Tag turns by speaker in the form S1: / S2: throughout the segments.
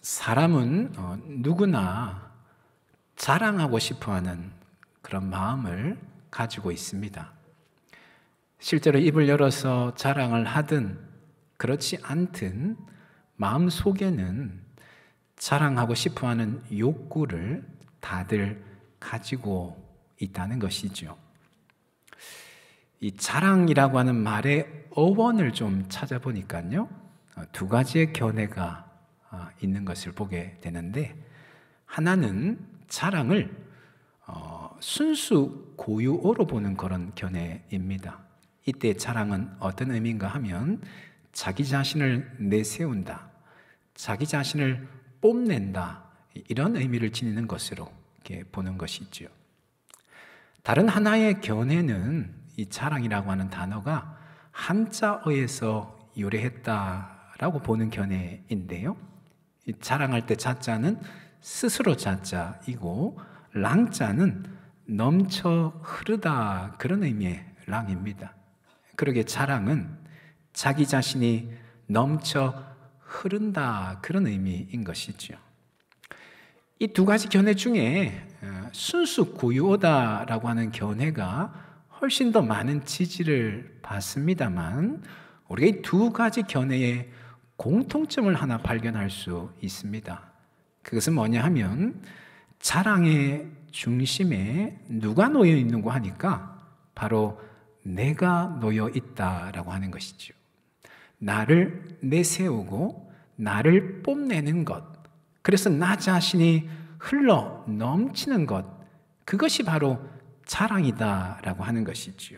S1: 사람은 누구나 자랑하고 싶어하는 그런 마음을 가지고 있습니다. 실제로 입을 열어서 자랑을 하든 그렇지 않든 마음 속에는 자랑하고 싶어하는 욕구를 다들 가지고 있다는 것이죠. 이 자랑이라고 하는 말의 어원을 좀 찾아보니까요, 두 가지의 견해가 있는 것을 보게 되는데, 하나는 자랑을 순수 고유어로 보는 그런 견해입니다. 이때 자랑은 어떤 의미인가 하면 자기 자신을 내세운다, 자기 자신을 뽐낸다, 이런 의미를 지니는 것으로 이렇게 보는 것이죠. 다른 하나의 견해는 이 자랑이라고 하는 단어가 한자어에서 유래했다라고 보는 견해인데요, 이 자랑할 때 자자는 스스로 자자이고 랑자는 넘쳐 흐르다, 그런 의미의 랑입니다. 그러게 자랑은 자기 자신이 넘쳐 흐른다, 그런 의미인 것이죠. 이 두 가지 견해 중에 순수 고유어다라고 하는 견해가 훨씬 더 많은 지지를 받습니다만, 우리가 이 두 가지 견해의 공통점을 하나 발견할 수 있습니다. 그것은 뭐냐 하면 자랑의 중심에 누가 놓여 있는고 하니까 바로 내가 놓여 있다라고 하는 것이죠. 나를 내세우고 나를 뽐내는 것, 그래서 나 자신이 흘러 넘치는 것, 그것이 바로 자랑이다라고 하는 것이지요.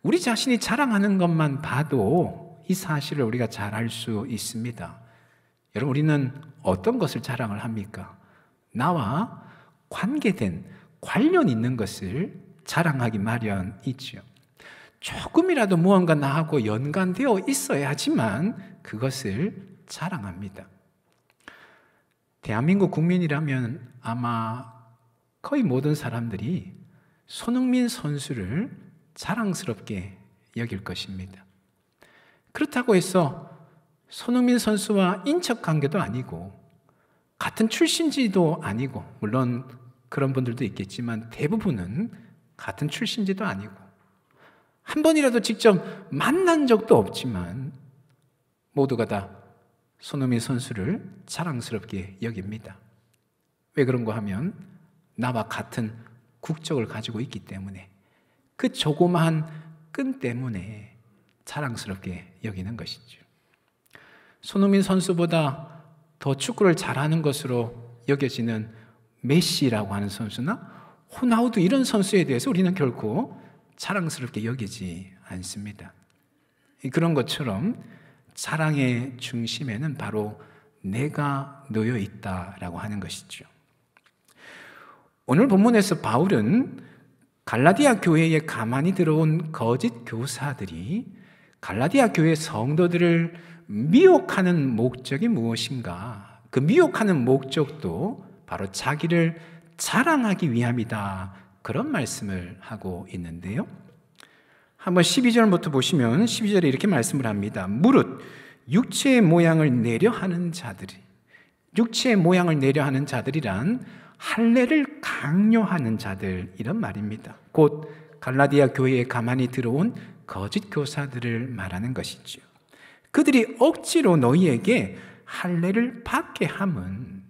S1: 우리 자신이 자랑하는 것만 봐도 이 사실을 우리가 잘 알 수 있습니다. 여러분, 우리는 어떤 것을 자랑을 합니까? 나와 관계된, 관련 있는 것을 자랑하기 마련이죠. 조금이라도 무언가 나하고 연관되어 있어야지만 그것을 자랑합니다. 대한민국 국민이라면 아마 거의 모든 사람들이 손흥민 선수를 자랑스럽게 여길 것입니다. 그렇다고 해서 손흥민 선수와 인척 관계도 아니고 같은 출신지도 아니고, 물론 그런 분들도 있겠지만 대부분은 같은 출신지도 아니고 한 번이라도 직접 만난 적도 없지만 모두가 다 손흥민 선수를 자랑스럽게 여깁니다. 왜 그런가 하면 나와 같은 국적을 가지고 있기 때문에, 그 조그마한 끈 때문에 자랑스럽게 여기는 것이죠. 손흥민 선수보다 더 축구를 잘하는 것으로 여겨지는 메시라고 하는 선수나 호나우두, 이런 선수에 대해서 우리는 결코 자랑스럽게 여기지 않습니다. 그런 것처럼 자랑의 중심에는 바로 내가 놓여 있다라고 하는 것이죠. 오늘 본문에서 바울은 갈라디아 교회에 가만히 들어온 거짓 교사들이 갈라디아 교회 성도들을 미혹하는 목적이 무엇인가, 그 미혹하는 목적도 바로 자기를 자랑하기 위함이다, 그런 말씀을 하고 있는데요, 한번 12절부터 보시면 12절에 이렇게 말씀을 합니다. 무릇 육체의 모양을 내려 하는 자들이, 육체의 모양을 내려 하는 자들이란 할례를 강요하는 자들, 이런 말입니다. 곧 갈라디아 교회에 가만히 들어온 거짓 교사들을 말하는 것이죠. 그들이 억지로 너희에게 할례를 받게 함은,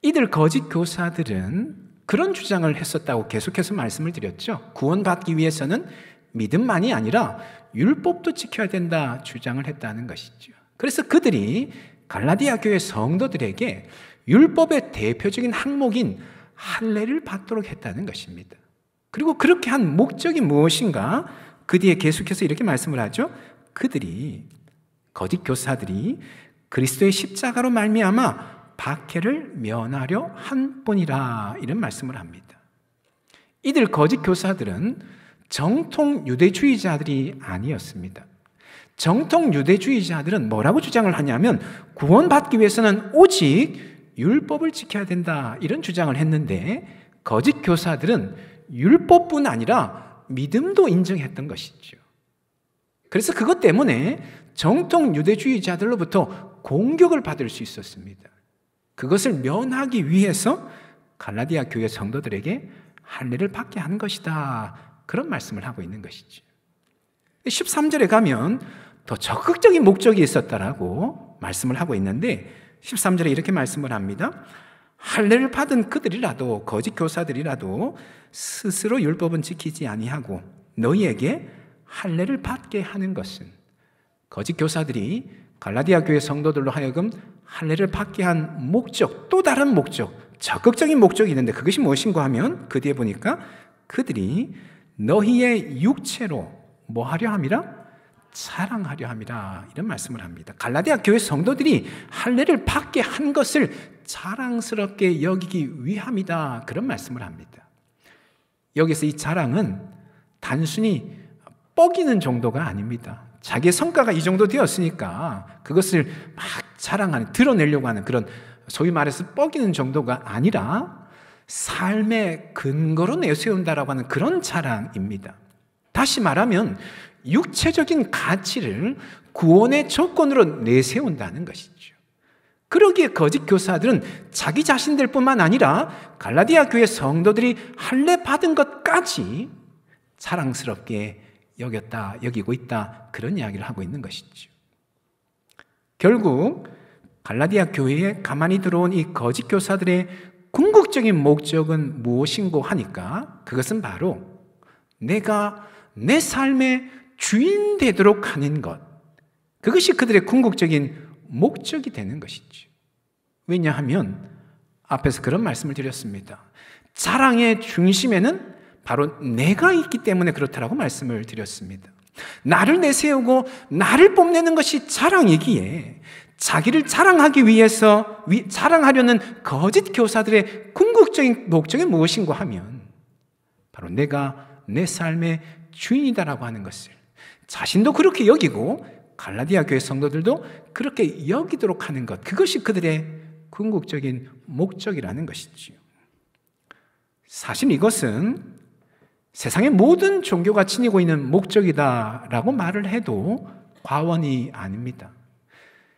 S1: 이들 거짓 교사들은 그런 주장을 했었다고 계속해서 말씀을 드렸죠. 구원받기 위해서는 믿음만이 아니라 율법도 지켜야 된다 주장을 했다는 것이죠. 그래서 그들이 갈라디아 교회 성도들에게 율법의 대표적인 항목인 할례를 받도록 했다는 것입니다. 그리고 그렇게 한 목적이 무엇인가? 그 뒤에 계속해서 이렇게 말씀을 하죠. 그들이, 거짓 교사들이 그리스도의 십자가로 말미암아 박해를 면하려 한 뿐이라, 이런 말씀을 합니다. 이들 거짓 교사들은 정통 유대주의자들이 아니었습니다. 정통 유대주의자들은 뭐라고 주장을 하냐면 구원받기 위해서는 오직 율법을 지켜야 된다, 이런 주장을 했는데, 거짓 교사들은 율법뿐 아니라 믿음도 인정했던 것이죠. 그래서 그것 때문에 정통 유대주의자들로부터 공격을 받을 수 있었습니다. 그것을 면하기 위해서 갈라디아 교회 성도들에게 할례를 받게 하는 것이다. 그런 말씀을 하고 있는 것이죠. 13절에 가면 더 적극적인 목적이 있었다라고 말씀을 하고 있는데 13절에 이렇게 말씀을 합니다. 할례를 받은 그들이라도 거짓 교사들이라도 스스로 율법은 지키지 아니하고 너희에게 할례를 받게 하는 것은, 거짓 교사들이 갈라디아 교회 성도들로 하여금 할례를 받게 한 목적, 또 다른 목적, 적극적인 목적이 있는데 그것이 무엇인가 하면 그 뒤에 보니까 그들이 너희의 육체로 뭐 하려 함이라? 자랑하려 함이라, 이런 말씀을 합니다. 갈라디아 교회 성도들이 할례를 받게 한 것을 자랑스럽게 여기기 위함이다, 그런 말씀을 합니다. 여기서 이 자랑은 단순히 뻐기는 정도가 아닙니다. 자기의 성과가 이 정도 되었으니까 그것을 막 자랑하는, 드러내려고 하는 그런 소위 말해서 뻐기는 정도가 아니라 삶의 근거로 내세운다라고 하는 그런 자랑입니다. 다시 말하면 육체적인 가치를 구원의 조건으로 내세운다는 것이죠. 그러기에 거짓 교사들은 자기 자신들뿐만 아니라 갈라디아 교회 성도들이 할례 받은 것까지 자랑스럽게 여기고 있다, 그런 이야기를 하고 있는 것이죠. 결국 갈라디아 교회에 가만히 들어온 이 거짓 교사들의 궁극적인 목적은 무엇인고 하니까 그것은 바로 내가 내 삶의 주인 되도록 하는 것, 그것이 그들의 궁극적인 목적이 되는 것이죠. 왜냐하면 앞에서 그런 말씀을 드렸습니다. 자랑의 중심에는 바로 내가 있기 때문에 그렇다라고 말씀을 드렸습니다. 나를 내세우고 나를 뽐내는 것이 자랑이기에 자기를 자랑하기 위해서 자랑하려는 거짓 교사들의 궁극적인 목적이 무엇인가 하면 바로 내가 내 삶의 주인이다라고 하는 것을 자신도 그렇게 여기고 갈라디아 교회 성도들도 그렇게 여기도록 하는 것, 그것이 그들의 궁극적인 목적이라는 것이지요. 사실 이것은 세상의 모든 종교가 지니고 있는 목적이다라고 말을 해도 과언이 아닙니다.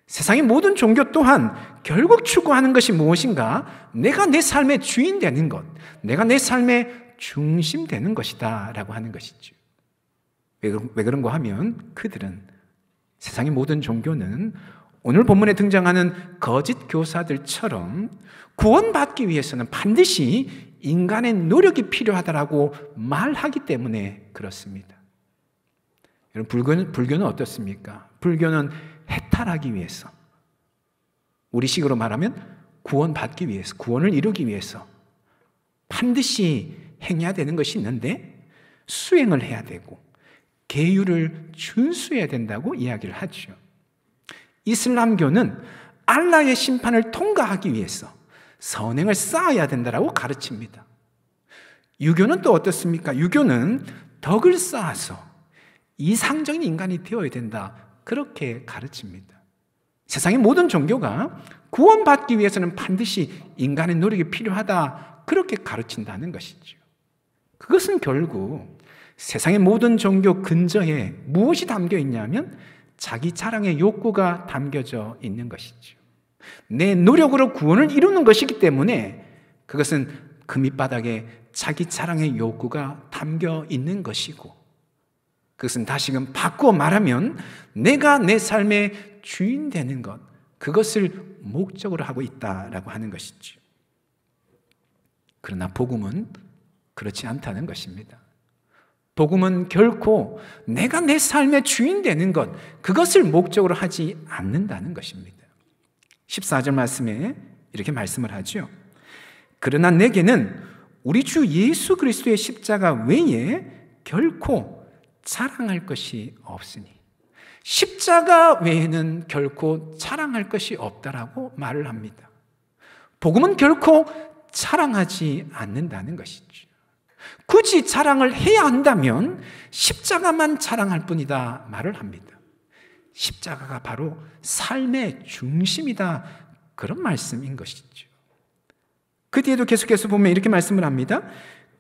S1: 세상의 모든 종교 또한 결국 추구하는 것이 무엇인가? 내가 내 삶의 주인 되는 것, 내가 내 삶의 중심 되는 것이다 라고 하는 것이죠. 왜 그런가 하면 그들은, 세상의 모든 종교는 오늘 본문에 등장하는 거짓 교사들처럼 구원받기 위해서는 반드시 인간의 노력이 필요하다라고 말하기 때문에 그렇습니다. 여러분, 불교는 어떻습니까? 불교는 해탈하기 위해서, 우리식으로 말하면 구원받기 위해서, 구원을 이루기 위해서 반드시 행해야 되는 것이 있는데 수행을 해야 되고 계율을 준수해야 된다고 이야기를 하죠. 이슬람교는 알라의 심판을 통과하기 위해서 선행을 쌓아야 된다고 가르칩니다. 유교는 또 어떻습니까? 유교는 덕을 쌓아서 이상적인 인간이 되어야 된다, 그렇게 가르칩니다. 세상의 모든 종교가 구원받기 위해서는 반드시 인간의 노력이 필요하다, 그렇게 가르친다는 것이죠. 그것은 결국 세상의 모든 종교 근저에 무엇이 담겨 있냐면 자기 자랑의 욕구가 담겨져 있는 것이죠. 내 노력으로 구원을 이루는 것이기 때문에 그것은 그 밑바닥에 자기 자랑의 욕구가 담겨 있는 것이고, 그것은 다시금 바꾸어 말하면 내가 내 삶의 주인 되는 것, 그것을 목적으로 하고 있다라고 하는 것이죠. 그러나 복음은 그렇지 않다는 것입니다. 복음은 결코 내가 내 삶의 주인 되는 것, 그것을 목적으로 하지 않는다는 것입니다. 14절 말씀에 이렇게 말씀을 하죠. 그러나 내게는 우리 주 예수 그리스도의 십자가 외에 결코 자랑할 것이 없으니, 십자가 외에는 결코 자랑할 것이 없다라고 말을 합니다. 복음은 결코 자랑하지 않는다는 것이죠. 굳이 자랑을 해야 한다면 십자가만 자랑할 뿐이다 말을 합니다. 십자가가 바로 삶의 중심이다, 그런 말씀인 것이죠. 그 뒤에도 계속해서 보면 이렇게 말씀을 합니다.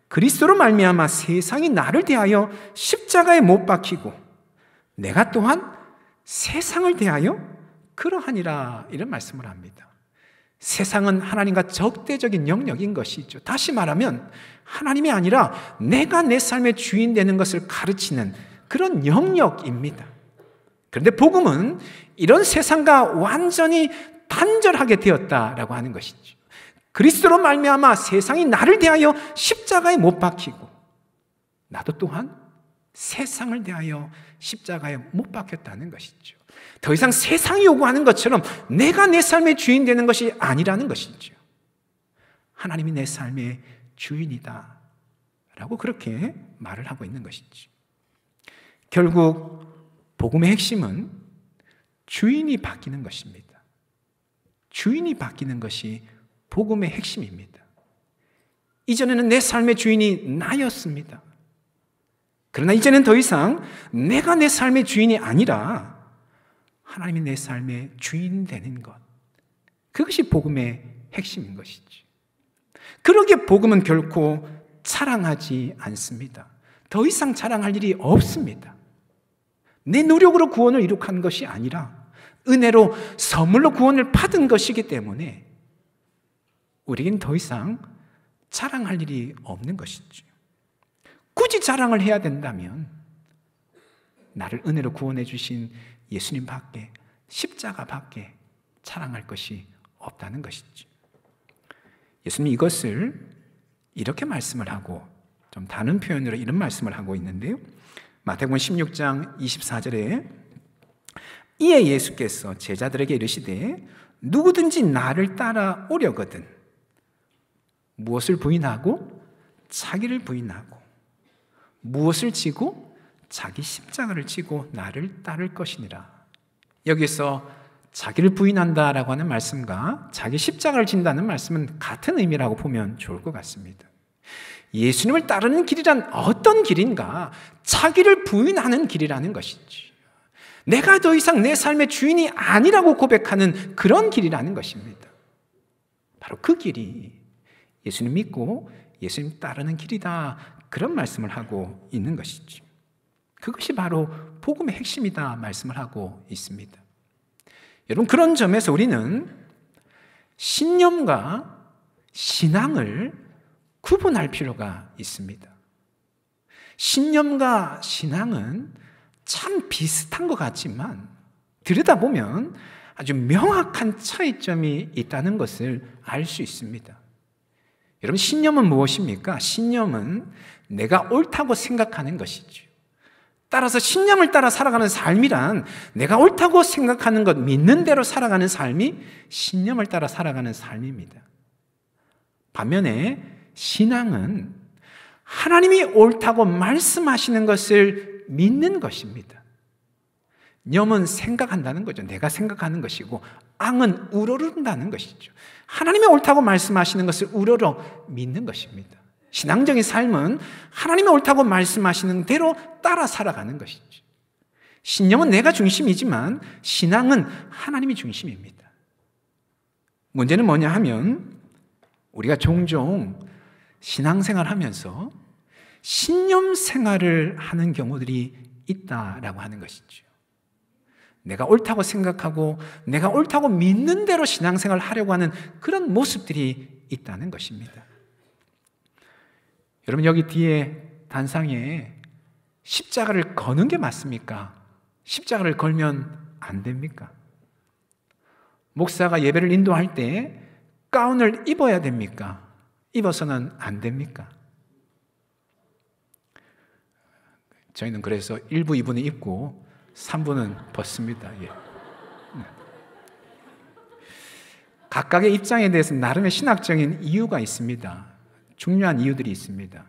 S1: 그리스도로 말미암아 세상이 나를 대하여 십자가에 못 박히고 내가 또한 세상을 대하여 그러하니라 이런 말씀을 합니다. 세상은 하나님과 적대적인 영역인 것이죠. 다시 말하면 하나님이 아니라 내가 내 삶의 주인 되는 것을 가르치는 그런 영역입니다. 그런데 복음은 이런 세상과 완전히 단절하게 되었다라고 하는 것이죠. 그리스도로 말미암아 세상이 나를 대하여 십자가에 못 박히고 나도 또한 세상을 대하여 십자가에 못 박혔다는 것이죠. 더 이상 세상이 요구하는 것처럼 내가 내 삶의 주인 되는 것이 아니라는 것이죠. 하나님이 내 삶의 주인이다 라고 그렇게 말을 하고 있는 것이죠. 결국 복음의 핵심은 주인이 바뀌는 것입니다. 주인이 바뀌는 것이 복음의 핵심입니다. 이전에는 내 삶의 주인이 나였습니다. 그러나 이제는 더 이상 내가 내 삶의 주인이 아니라 하나님이 내 삶의 주인 되는 것, 그것이 복음의 핵심인 것이지. 그러기에 복음은 결코 자랑하지 않습니다. 더 이상 자랑할 일이 없습니다. 내 노력으로 구원을 이룩한 것이 아니라 은혜로 선물로 구원을 받은 것이기 때문에 우리에겐 더 이상 자랑할 일이 없는 것이죠. 굳이 자랑을 해야 된다면 나를 은혜로 구원해 주신 예수님 밖에, 십자가 밖에 자랑할 것이 없다는 것이죠. 예수님 이것을 이렇게 말씀을 하고 좀 다른 표현으로 이런 말씀을 하고 있는데요. 마태복음 16장 24절에 이에 예수께서 제자들에게 이르시되 누구든지 나를 따라오려거든 무엇을 부인하고 자기를 부인하고 무엇을 지고 자기 십자가를 지고 나를 따를 것이니라. 여기서 자기를 부인한다라고 하는 말씀과 자기 십자가를 진다는 말씀은 같은 의미라고 보면 좋을 것 같습니다. 예수님을 따르는 길이란 어떤 길인가? 자기를 부인하는 길이라는 것이지. 내가 더 이상 내 삶의 주인이 아니라고 고백하는 그런 길이라는 것입니다. 바로 그 길이 예수님 믿고 예수님 따르는 길이다, 그런 말씀을 하고 있는 것이지. 그것이 바로 복음의 핵심이다 말씀을 하고 있습니다. 여러분, 그런 점에서 우리는 신념과 신앙을 구분할 필요가 있습니다. 신념과 신앙은 참 비슷한 것 같지만 들여다보면 아주 명확한 차이점이 있다는 것을 알 수 있습니다. 여러분, 신념은 무엇입니까? 신념은 내가 옳다고 생각하는 것이죠. 따라서 신념을 따라 살아가는 삶이란 내가 옳다고 생각하는 것, 믿는 대로 살아가는 삶이 신념을 따라 살아가는 삶입니다. 반면에 신앙은 하나님이 옳다고 말씀하시는 것을 믿는 것입니다. 염은 생각한다는 거죠. 내가 생각하는 것이고 앙은 우러른다는 것이죠. 하나님이 옳다고 말씀하시는 것을 우러러 믿는 것입니다. 신앙적인 삶은 하나님이 옳다고 말씀하시는 대로 따라 살아가는 것이죠. 신념은 내가 중심이지만 신앙은 하나님이 중심입니다. 문제는 뭐냐 하면 우리가 종종 신앙생활을 하면서 신념 생활을 하는 경우들이 있다라고 하는 것이죠. 내가 옳다고 생각하고 내가 옳다고 믿는 대로 신앙생활을 하려고 하는 그런 모습들이 있다는 것입니다. 여러분, 여기 뒤에 단상에 십자가를 거는 게 맞습니까? 십자가를 걸면 안 됩니까? 목사가 예배를 인도할 때 가운을 입어야 됩니까? 입어서는 안 됩니까? 저희는 그래서 1부, 2부는 입고 3부는 벗습니다. 예. 각각의 입장에 대해서 나름의 신학적인 이유가 있습니다. 중요한 이유들이 있습니다.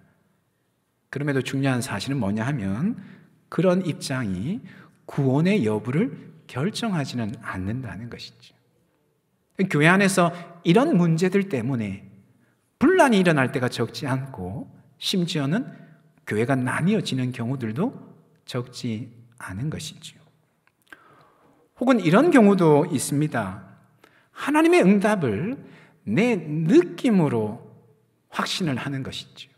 S1: 그럼에도 중요한 사실은 뭐냐 하면 그런 입장이 구원의 여부를 결정하지는 않는다는 것이죠. 교회 안에서 이런 문제들 때문에 분란이 일어날 때가 적지 않고 심지어는 교회가 나뉘어지는 경우들도 적지 않은 것이죠. 혹은 이런 경우도 있습니다. 하나님의 응답을 내 느낌으로 확신을 하는 것이죠.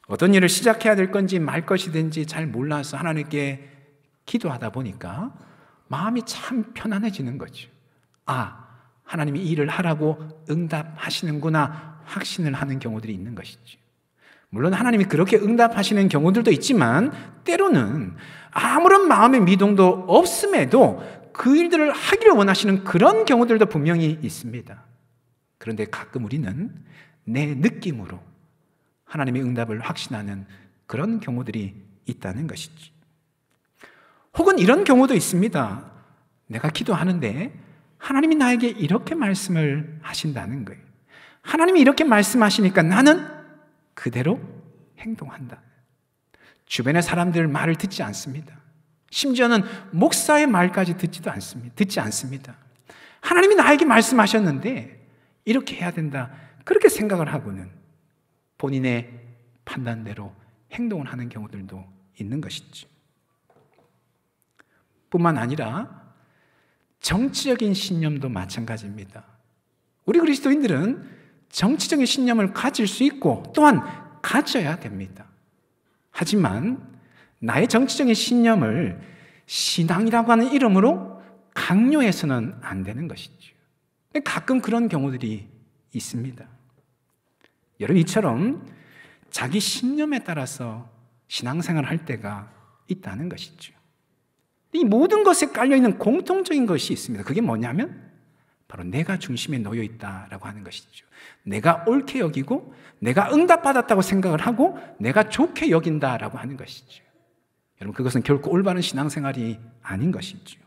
S1: 어떤 일을 시작해야 될 건지 말 것이든지 잘 몰라서 하나님께 기도하다 보니까 마음이 참 편안해지는 거죠. 아, 하나님이 이 일을 하라고 응답하시는구나 확신을 하는 경우들이 있는 것이죠. 물론 하나님이 그렇게 응답하시는 경우들도 있지만 때로는 아무런 마음의 미동도 없음에도 그 일들을 하기를 원하시는 그런 경우들도 분명히 있습니다. 그런데 가끔 우리는 내 느낌으로 하나님의 응답을 확신하는 그런 경우들이 있다는 것이지. 혹은 이런 경우도 있습니다. 내가 기도하는데 하나님이 나에게 이렇게 말씀을 하신다는 거예요. 하나님이 이렇게 말씀하시니까 나는 그대로 행동한다. 주변의 사람들 말을 듣지 않습니다. 심지어는 목사의 말까지 듣지 않습니다. 하나님이 나에게 말씀하셨는데 이렇게 해야 된다. 그렇게 생각을 하고는 본인의 판단대로 행동을 하는 경우들도 있는 것이지. 뿐만 아니라 정치적인 신념도 마찬가지입니다. 우리 그리스도인들은 정치적인 신념을 가질 수 있고 또한 가져야 됩니다. 하지만 나의 정치적인 신념을 신앙이라고 하는 이름으로 강요해서는 안 되는 것이죠. 가끔 그런 경우들이 있습니다. 여러분, 이처럼 자기 신념에 따라서 신앙생활을 할 때가 있다는 것이죠. 이 모든 것에 깔려있는 공통적인 것이 있습니다. 그게 뭐냐면 바로 내가 중심에 놓여 있다라고 하는 것이죠. 내가 옳게 여기고 내가 응답받았다고 생각을 하고 내가 좋게 여긴다라고 하는 것이죠. 여러분, 그것은 결코 올바른 신앙생활이 아닌 것이죠.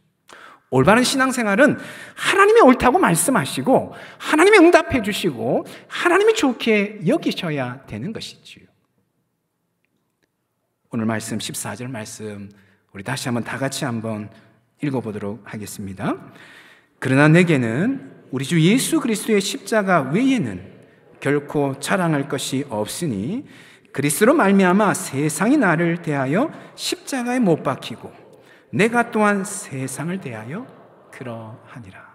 S1: 올바른 신앙생활은 하나님이 옳다고 말씀하시고 하나님이 응답해 주시고 하나님이 좋게 여기셔야 되는 것이지요. 오늘 말씀 14절 말씀 우리 다시 한번 다 같이 한번 읽어보도록 하겠습니다. 그러나 내게는 우리 주 예수 그리스도의 십자가 외에는 결코 자랑할 것이 없으니 그리스도로 말미암아 세상이 나를 대하여 십자가에 못 박히고 내가 또한 세상을 대하여 그러하니라.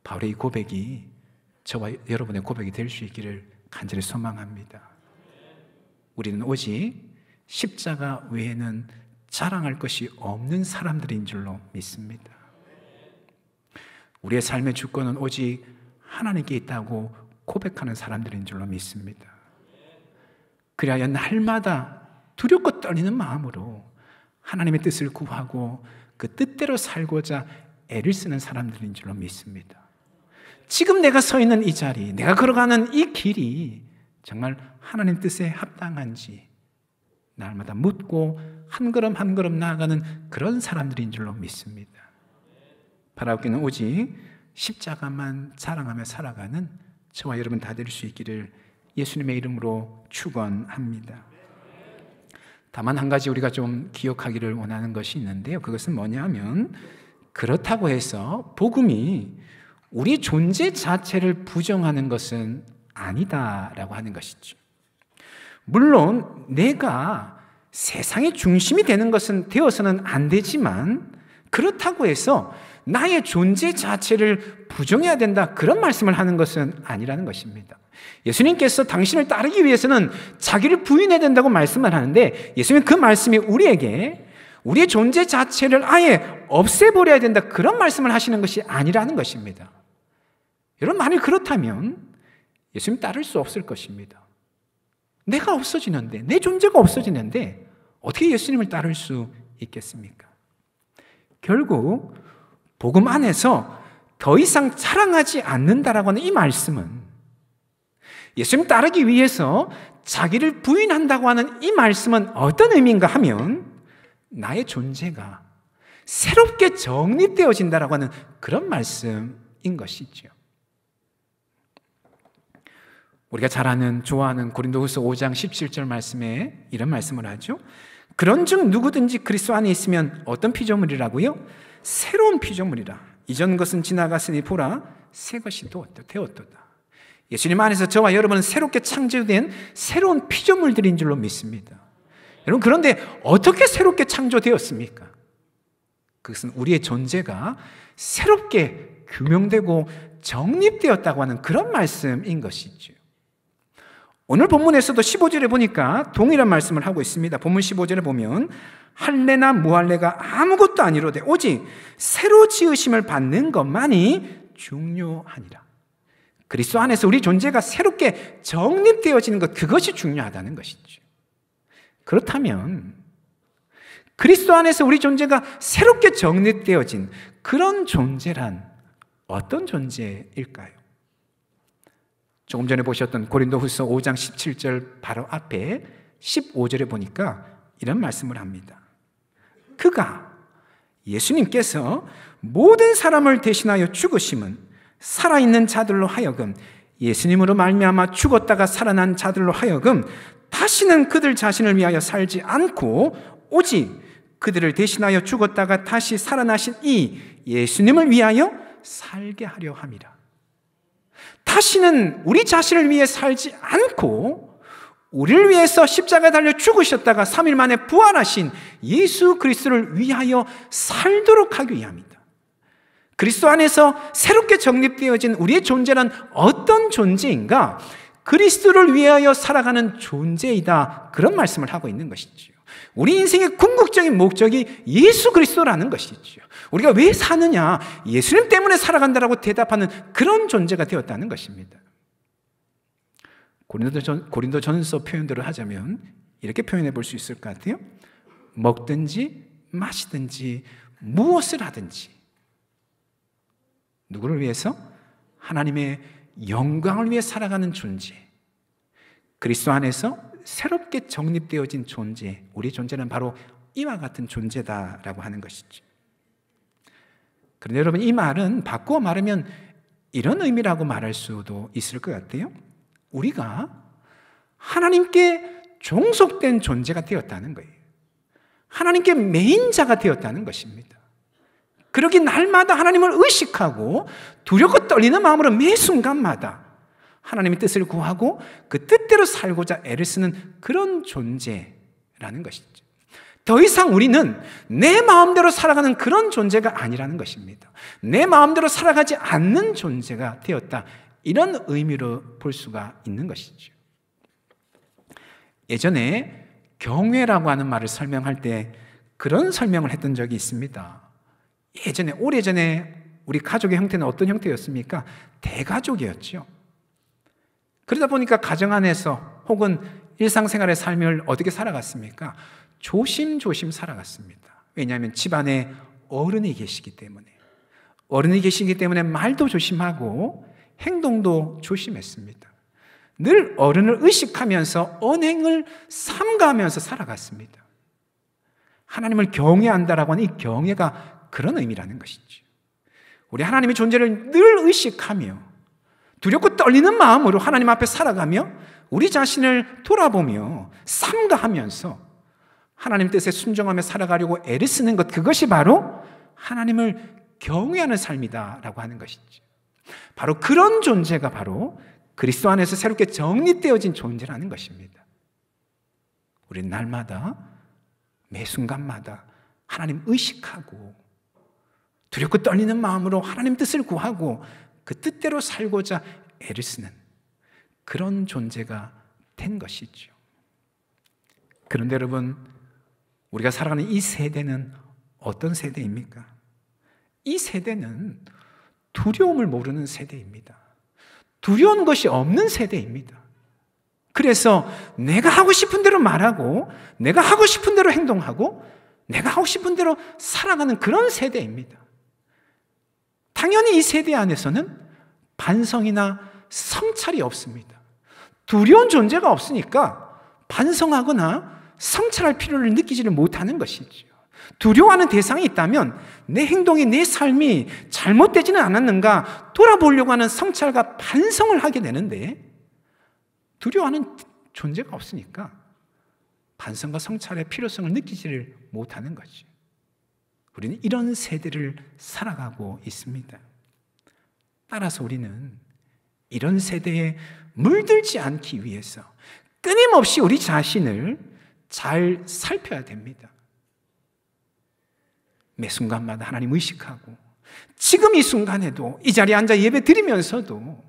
S1: 바울의 이 고백이 저와 여러분의 고백이 될 수 있기를 간절히 소망합니다. 우리는 오직 십자가 외에는 자랑할 것이 없는 사람들인 줄로 믿습니다. 우리의 삶의 주권은 오직 하나님께 있다고 고백하는 사람들인 줄로 믿습니다. 그리하여 날마다 두렵고 떨리는 마음으로 하나님의 뜻을 구하고 그 뜻대로 살고자 애를 쓰는 사람들인 줄로 믿습니다. 지금 내가 서 있는 이 자리, 내가 걸어가는 이 길이 정말 하나님 뜻에 합당한지 날마다 묻고 한 걸음 한 걸음 나아가는 그런 사람들인 줄로 믿습니다. 바라옵기는 오직 십자가만 자랑하며 살아가는 저와 여러분 다 될 수 있기를 예수님의 이름으로 축원합니다. 다만 한 가지 우리가 좀 기억하기를 원하는 것이 있는데요. 그것은 뭐냐면 그렇다고 해서 복음이 우리 존재 자체를 부정하는 것은 아니다라고 하는 것이죠. 물론 내가 세상의 중심이 되는 것은 되어서는 안 되지만 그렇다고 해서 나의 존재 자체를 부정해야 된다, 그런 말씀을 하는 것은 아니라는 것입니다. 예수님께서 당신을 따르기 위해서는 자기를 부인해야 된다고 말씀을 하는데 예수님 그 말씀이 우리에게 우리의 존재 자체를 아예 없애버려야 된다, 그런 말씀을 하시는 것이 아니라는 것입니다. 여러분, 만일 그렇다면 예수님 따를 수 없을 것입니다. 내가 없어지는데, 내 존재가 없어지는데 어떻게 예수님을 따를 수 있겠습니까? 결국 복음 안에서 더 이상 자랑하지 않는다라고 하는 이 말씀은 예수님 따르기 위해서 자기를 부인한다고 하는 이 말씀은 어떤 의미인가 하면 나의 존재가 새롭게 정립되어진다라고 하는 그런 말씀인 것이죠. 우리가 잘 아는, 좋아하는 고린도후서 5장 17절 말씀에 이런 말씀을 하죠. 그런즉 누구든지 그리스도 안에 있으면 어떤 피조물이라고요? 새로운 피조물이라. 이전 것은 지나갔으니 보라, 새 것이 되었도다. 예수님 안에서 저와 여러분은 새롭게 창조된 새로운 피조물들인 줄로 믿습니다. 여러분, 그런데 어떻게 새롭게 창조되었습니까? 그것은 우리의 존재가 새롭게 규명되고 정립되었다고 하는 그런 말씀인 것이죠. 오늘 본문에서도 15절에 보니까 동일한 말씀을 하고 있습니다. 본문 15절에 보면 할례나 무할례가 아무것도 아니로되 오직 새로 지으심을 받는 것만이 중요하니라. 그리스도 안에서 우리 존재가 새롭게 정립되어지는 것, 그것이 중요하다는 것이죠. 그렇다면 그리스도 안에서 우리 존재가 새롭게 정립되어진 그런 존재란 어떤 존재일까요? 조금 전에 보셨던 고린도후서 5장 17절 바로 앞에 15절에 보니까 이런 말씀을 합니다. 그가, 예수님께서 모든 사람을 대신하여 죽으심은 살아있는 자들로 하여금, 예수님으로 말미암아 죽었다가 살아난 자들로 하여금 다시는 그들 자신을 위하여 살지 않고 오직 그들을 대신하여 죽었다가 다시 살아나신 이 예수님을 위하여 살게 하려 함이라. 다시는 우리 자신을 위해 살지 않고 우리를 위해서 십자가에 달려 죽으셨다가 3일 만에 부활하신 예수 그리스도를 위하여 살도록 하기 위함이다. 그리스도 안에서 새롭게 정립되어진 우리의 존재란 어떤 존재인가? 그리스도를 위하여 살아가는 존재이다. 그런 말씀을 하고 있는 것이지요. 우리 인생의 궁극적인 목적이 예수 그리스도라는 것이지요. 우리가 왜 사느냐? 예수님 때문에 살아간다라고 대답하는 그런 존재가 되었다는 것입니다. 고린도전서 표현대로 하자면 이렇게 표현해 볼 수 있을 것 같아요. 먹든지 마시든지 무엇을 하든지 누구를 위해서? 하나님의 영광을 위해 살아가는 존재, 그리스도 안에서 새롭게 정립되어진 존재, 우리 존재는 바로 이와 같은 존재다라고 하는 것이죠. 그런데 여러분, 이 말은 바꾸어 말하면 이런 의미라고 말할 수도 있을 것 같아요. 우리가 하나님께 종속된 존재가 되었다는 거예요. 하나님께 매인자가 되었다는 것입니다. 그러기 날마다 하나님을 의식하고 두렵고 떨리는 마음으로 매 순간마다 하나님의 뜻을 구하고 그 뜻대로 살고자 애를 쓰는 그런 존재라는 것이죠. 더 이상 우리는 내 마음대로 살아가는 그런 존재가 아니라는 것입니다. 내 마음대로 살아가지 않는 존재가 되었다, 이런 의미로 볼 수가 있는 것이죠. 예전에 경외라고 하는 말을 설명할 때 그런 설명을 했던 적이 있습니다. 예전에, 오래전에 우리 가족의 형태는 어떤 형태였습니까? 대가족이었죠. 그러다 보니까 가정 안에서 혹은 일상생활의 삶을 어떻게 살아갔습니까? 조심조심 살아갔습니다. 왜냐하면 집안에 어른이 계시기 때문에, 어른이 계시기 때문에 말도 조심하고 행동도 조심했습니다. 늘 어른을 의식하면서 언행을 삼가하면서 살아갔습니다. 하나님을 경외한다라고 하는 이 경외가 그런 의미라는 것이죠. 우리 하나님의 존재를 늘 의식하며 두렵고 떨리는 마음으로 하나님 앞에 살아가며 우리 자신을 돌아보며 삼가하면서 하나님 뜻에 순종하며 살아가려고 애를 쓰는 것, 그것이 바로 하나님을 경외하는 삶이다라고 하는 것이죠. 바로 그런 존재가 바로 그리스도 안에서 새롭게 정립되어진 존재라는 것입니다. 우리는 날마다 매 순간마다 하나님 의식하고 두렵고 떨리는 마음으로 하나님 뜻을 구하고 그 뜻대로 살고자 애를 쓰는 그런 존재가 된 것이죠. 그런데 여러분, 우리가 살아가는 이 세대는 어떤 세대입니까? 이 세대는 두려움을 모르는 세대입니다. 두려운 것이 없는 세대입니다. 그래서 내가 하고 싶은 대로 말하고 내가 하고 싶은 대로 행동하고 내가 하고 싶은 대로 살아가는 그런 세대입니다. 당연히 이 세대 안에서는 반성이나 성찰이 없습니다. 두려운 존재가 없으니까 반성하거나 성찰할 필요를 느끼지를 못하는 것이죠. 두려워하는 대상이 있다면 내 행동이, 내 삶이 잘못되지는 않았는가 돌아보려고 하는 성찰과 반성을 하게 되는데, 두려워하는 존재가 없으니까 반성과 성찰의 필요성을 느끼지를 못하는 거죠. 우리는 이런 세대를 살아가고 있습니다. 따라서 우리는 이런 세대에 물들지 않기 위해서 끊임없이 우리 자신을 잘 살펴야 됩니다. 매 순간마다 하나님 의식하고 지금 이 순간에도 이 자리에 앉아 예배 드리면서도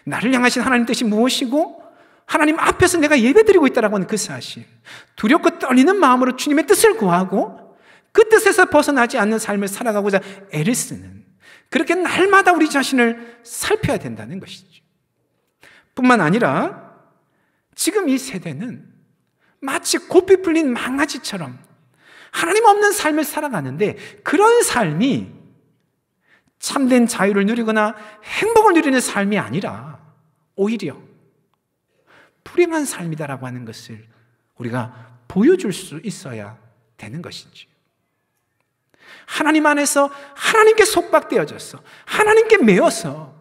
S1: 나를 향하신 하나님 뜻이 무엇이고 하나님 앞에서 내가 예배드리고 있다라고 하는 그 사실, 두렵고 떨리는 마음으로 주님의 뜻을 구하고 그 뜻에서 벗어나지 않는 삶을 살아가고자 애를 쓰는, 그렇게 날마다 우리 자신을 살펴야 된다는 것이죠. 뿐만 아니라 지금 이 세대는 마치 고삐 풀린 망아지처럼 하나님 없는 삶을 살아가는데, 그런 삶이 참된 자유를 누리거나 행복을 누리는 삶이 아니라 오히려 불행한 삶이다라고 하는 것을 우리가 보여줄 수 있어야 되는 것이지. 하나님 안에서 하나님께 속박되어져서 하나님께 매여서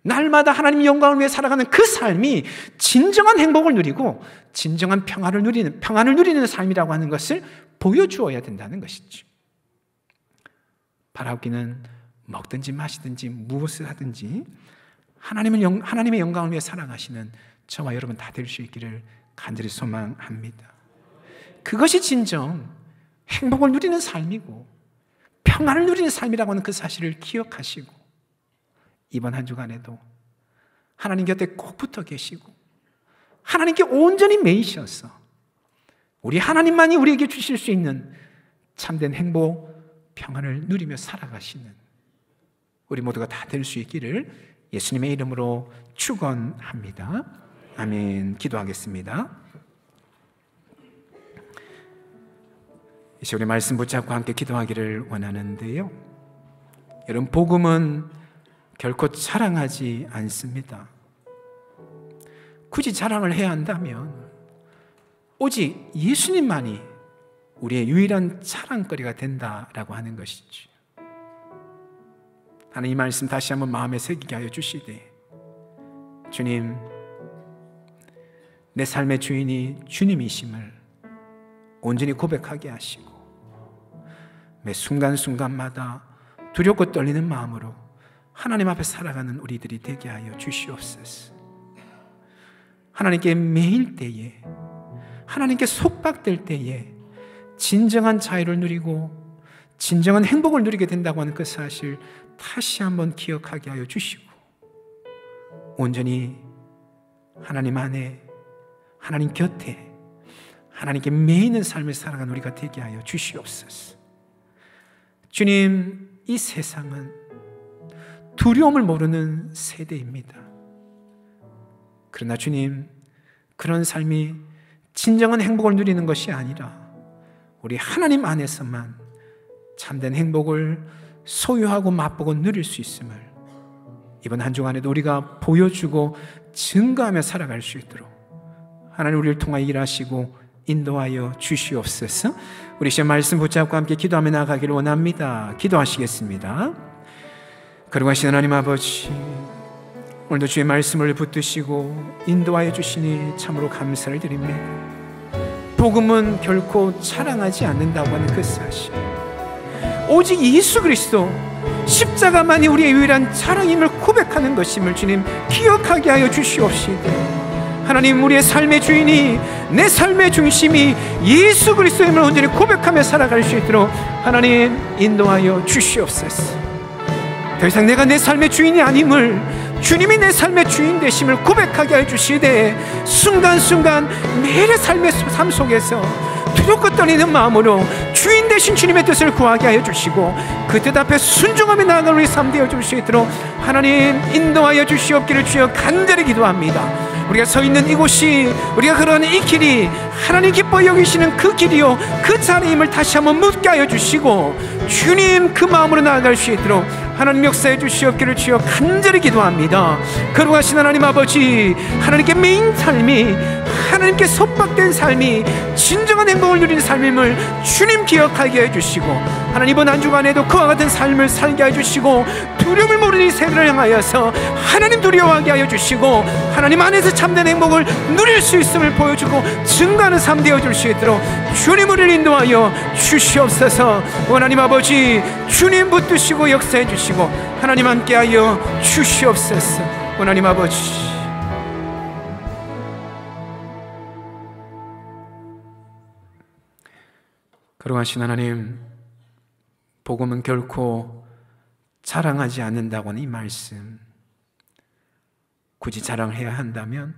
S1: 날마다 하나님 영광을 위해 살아가는 그 삶이 진정한 행복을 누리고 진정한 평안을 누리는 삶이라고 하는 것을 보여주어야 된다는 것이죠. 바라옵기는 먹든지 마시든지 무엇을 하든지 하나님의 영광을 위해 살아가시는 저와 여러분 다 될 수 있기를 간절히 소망합니다. 그것이 진정 행복을 누리는 삶이고 평안을 누리는 삶이라고 하는 그 사실을 기억하시고 이번 한 주간에도 하나님 곁에 꼭 붙어 계시고 하나님께 온전히 매이셔서 우리 하나님만이 우리에게 주실 수 있는 참된 행복, 평안을 누리며 살아가시는 우리 모두가 다 될 수 있기를 예수님의 이름으로 축원합니다. 아멘. 기도하겠습니다. 이제 우리 말씀 붙잡고 함께 기도하기를 원하는데요, 여러분, 복음은 결코 자랑하지 않습니다. 굳이 자랑을 해야 한다면 오직 예수님만이 우리의 유일한 자랑거리가 된다라고 하는 것이죠. 하나님, 이 말씀 다시 한번 마음에 새기게 하여 주시되, 주님, 내 삶의 주인이 주님이심을 온전히 고백하게 하시고 매 순간순간마다 두렵고 떨리는 마음으로 하나님 앞에 살아가는 우리들이 되게 하여 주시옵소서. 하나님께 매일 때에, 하나님께 속박될 때에 진정한 자유를 누리고 진정한 행복을 누리게 된다고 하는 그 사실 다시 한번 기억하게 하여 주시고 온전히 하나님 안에, 하나님 곁에 하나님께 매이는 삶을 살아가는 우리가 되게 하여 주시옵소서. 주님, 이 세상은 두려움을 모르는 세대입니다. 그러나 주님, 그런 삶이 진정한 행복을 누리는 것이 아니라 우리 하나님 안에서만 참된 행복을 소유하고 맛보고 누릴 수 있음을 이번 한 주간에도 우리가 보여주고 증거하며 살아갈 수 있도록 하나님 우리를 통하여 일하시고 인도하여 주시옵소서. 우리 시간 말씀 붙잡고 함께 기도하며 나아가기를 원합니다. 기도하시겠습니다. 거룩하신 하나님 아버지, 오늘도 주의 말씀을 붙드시고 인도하여 주시니 참으로 감사를 드립니다. 복음은 결코 자랑하지 않는다고 하는 그 사실, 오직 예수 그리스도 십자가만이 우리의 유일한 자랑임을 고백하는 것임을 주님 기억하게 하여 주시옵시되, 하나님, 우리의 삶의 주인이, 내 삶의 중심이 예수 그리스도임을 온전히 고백하며 살아갈 수 있도록 하나님 인도하여 주시옵소서. 더 이상 내가 내 삶의 주인이 아님을 주님이 내 삶의 주인 되심을 고백하게 해주시되, 순간순간 매일의 삶의 삶 속에서 두렵고 떨리는 마음으로 주인 되신 주님의 뜻을 구하게 하여 주시고 그 뜻 앞에 순종하며 나아가는 우리 삶 되어 줄 수 있도록 하나님 인도하여 주시옵기를 주여 간절히 기도합니다. 우리가 서 있는 이곳이, 우리가 걸어가는 이 길이 하나님 기뻐 여기시는 그 길이요 그 자리임을 다시 한번 묻게 하여 주시고 주님 그 마음으로 나아갈 수 있도록 하나님 역사해 주시옵기를 주여 간절히 기도합니다. 거룩하신 하나님 아버지, 하나님께 매인 삶이, 하나님께 속박된 삶이 진정한 행복을 누리는 삶임을 주님 기억하게 해주시고 하나님 이번 한 주간에도 그와 같은 삶을 살게 해주시고 두려움을 모르는 이 세대를 향하여서 하나님 두려워하게 하여 주시고 하나님 안에서 참된 행복을 누릴 수 있음을 보여주고 증거하는 삶 되어줄 수 있도록 주님 우리를 인도하여 주시옵소서. 하나님 아버지, 주님 붙드시고 역사해 주시고 하나님 함께하여 주시옵소서. 하나님 아버지, 거룩하신 하나님, 복음은 결코 자랑하지 않는다고 하는 이 말씀, 굳이 자랑해야 한다면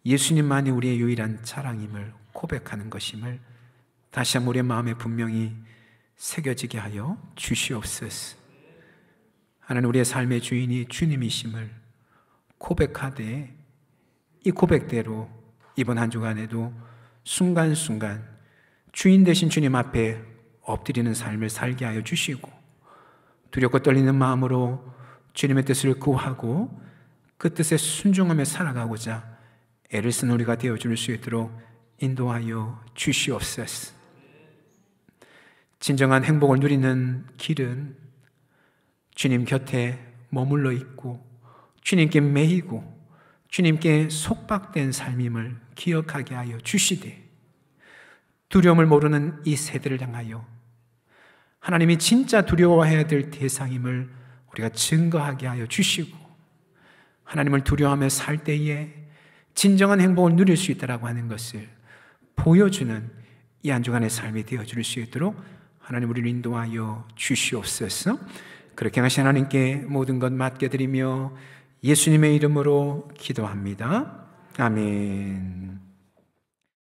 S1: 예수님만이 우리의 유일한 자랑임을 고백하는 것임을 다시 한번 우리의 마음에 분명히 새겨지게 하여 주시옵소서. 하나님, 우리의 삶의 주인이 주님이심을 고백하되 이 고백대로 이번 한 주간에도 순간순간 주인 되신 주님 앞에 엎드리는 삶을 살게 하여 주시고, 두렵고 떨리는 마음으로 주님의 뜻을 구하고 그 뜻에 순종하며 살아가고자 애를 쓴 우리가 되어줄 수 있도록 인도하여 주시옵소서. 진정한 행복을 누리는 길은 주님 곁에 머물러 있고 주님께 매이고 주님께 속박된 삶임을 기억하게 하여 주시되, 두려움을 모르는 이 세대를 향하여 하나님이 진짜 두려워해야 될 대상임을 우리가 증거하게 하여 주시고, 하나님을 두려워하며 살 때에 진정한 행복을 누릴 수 있다라고 하는 것을 보여주는 이 한 주간의 삶이 되어줄 수 있도록 하나님 우리를 인도하여 주시옵소서. 그렇게 하신 하나님께 모든 것 맡겨드리며 예수님의 이름으로 기도합니다. 아멘.